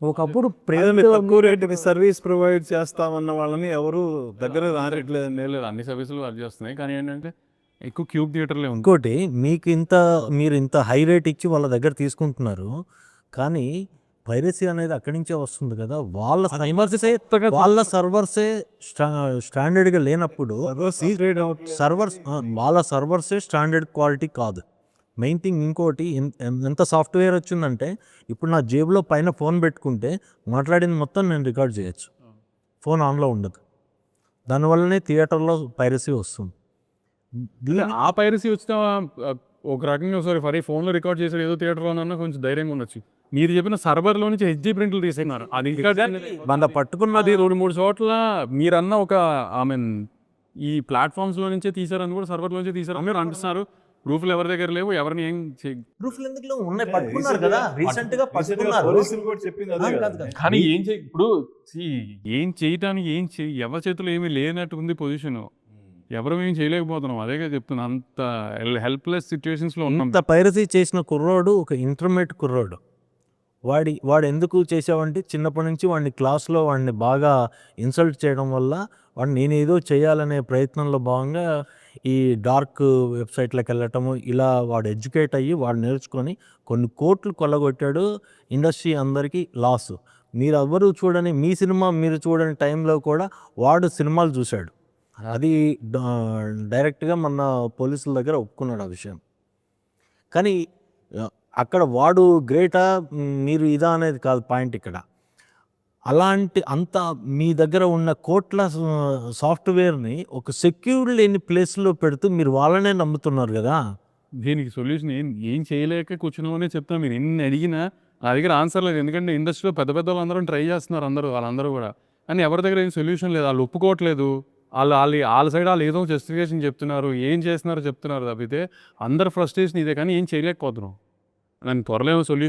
ఒకప్పుడు తక్కువ రేటుకి సర్వీస్ ప్రొవైడ్ చేస్తామన్న వాళ్ళని ఎవరు దగ్గర రానట్లేదండి. లేదు అన్ని సర్వీసులు వర్క్ చేస్తున్నాయి, కానీ ఏంటంటే ఎక్కువ క్యూబ్ థియేటర్లే ఉంది. ఇంకోటి మీరు ఇంత హై రేట్ ఇచ్చి వాళ్ళ దగ్గర తీసుకుంటున్నారు, కానీ పైరసీ అనేది అక్కడి నుంచే వస్తుంది కదా. వాళ్ళ సర్వర్సే స్టాండర్డ్గా లేనప్పుడు వాళ్ళ సర్వర్సే స్టాండర్డ్ క్వాలిటీ కాదు. మెయిన్ థింగ్ ఇంకోటి, ఎంత సాఫ్ట్వేర్ వచ్చిందంటే ఇప్పుడు నా జేబులో పైన ఫోన్ పెట్టుకుంటే మాట్లాడింది మొత్తం నేను రికార్డ్ చేయొచ్చు, ఫోన్ ఆన్లో ఉండదు. దానివల్లనే థియేటర్లో పైరసీ వస్తుంది. ఆ పైరసీ వచ్చిన ఒక రకంగా ఫర్ ఫోన్లో రికార్డ్ చేసాడు ఏదో థియేటర్లోనన్నా కొంచెం ధైర్యంగా ఉండొచ్చు. మీరు చెప్పిన సర్వర్లో నుంచి హెచ్డీ ప్రింట్లు తీసేస్తున్నారు, అది మన పట్టుకున్నది 2-3 చోట్ల. మీరన్న ఒక ఈ ప్లాట్ఫామ్స్లో నుంచే తీసారని కూడా సర్వర్లో నుంచే తీసారని మీరు అంటున్నారు. ప్రూఫ్లు ఎవరి దగ్గర లేవు, ఎవరిని ఏం కానీ ఇప్పుడు ఏం చేయటానికి ఎవరి చేతిలో ఏమీ లేనట్టు ఉంది పొజిషన్. ఎవరు ఏం చేయలేకపోతున్నాం, అదే చెప్తున్నా. అంత హెల్ప్లెస్ సిచ్యువేషన్స్లో ఉన్నాం. అంత పైరసీ చేసిన కుర్రోడు ఒక ఇంటర్మీడియట్ కుర్రోడు. వాడు ఎందుకు చేసావంటే చిన్నప్పటి నుంచి వాడిని క్లాస్లో వాడిని బాగా ఇన్సల్ట్ చేయడం వల్ల నేను ఏదో చేయాలనే ప్రయత్నంలో భాగంగా ఈ డార్క్ వెబ్సైట్లకు వెళ్ళటము, ఇలా వాడు ఎడ్యుకేట్ అయ్యి వాడు నేర్చుకొని కొన్ని కోట్లు కొల్లగొట్టాడు. ఇండస్ట్రీ అందరికీ లాస్. మీరు ఎవరు చూడని మీ సినిమా మీరు చూడని టైంలో కూడా వాడు సినిమాలు చూశాడు. అది డైరెక్ట్గా మన పోలీసుల దగ్గర ఒప్పుకున్నాడు ఆ విషయం. కానీ అక్కడ వాడు గ్రేటా మీరు ఇదా అనేది కాదు పాయింట్ ఇక్కడ. అంత మీ దగ్గర ఉన్న కోట్ల సాఫ్ట్వేర్ని ఒక సెక్యూర్ లేని ప్లేస్లో పెడుతూ మీరు వాళ్ళనే నమ్ముతున్నారు కదా. దీనికి సొల్యూషన్ ఏం చేయలేక కూర్చున్నామనే చెప్తాను. మీరు ఎన్ని అడిగినా నా దగ్గర ఆన్సర్ లేదు, ఎందుకంటే ఇండస్ట్రీలో పెద్ద వాళ్ళందరూ ట్రై చేస్తున్నారు, వాళ్ళందరూ కూడా. కానీ ఎవరి దగ్గర ఏం సొల్యూషన్ లేదు. వాళ్ళు ఒప్పుకోవట్లేదు. వాళ్ళ సైడ్ వాళ్ళు ఏదో జస్టిఫికేషన్ చెప్తున్నారు, ఏం చేస్తున్నారో చెప్తున్నారు తప్పితే అందరు ఫ్రస్ట్రేషన్ ఇదే, కానీ ఏం చేయలేకపోతున్నాం. దానికి త్వరలో సొల్యూషన్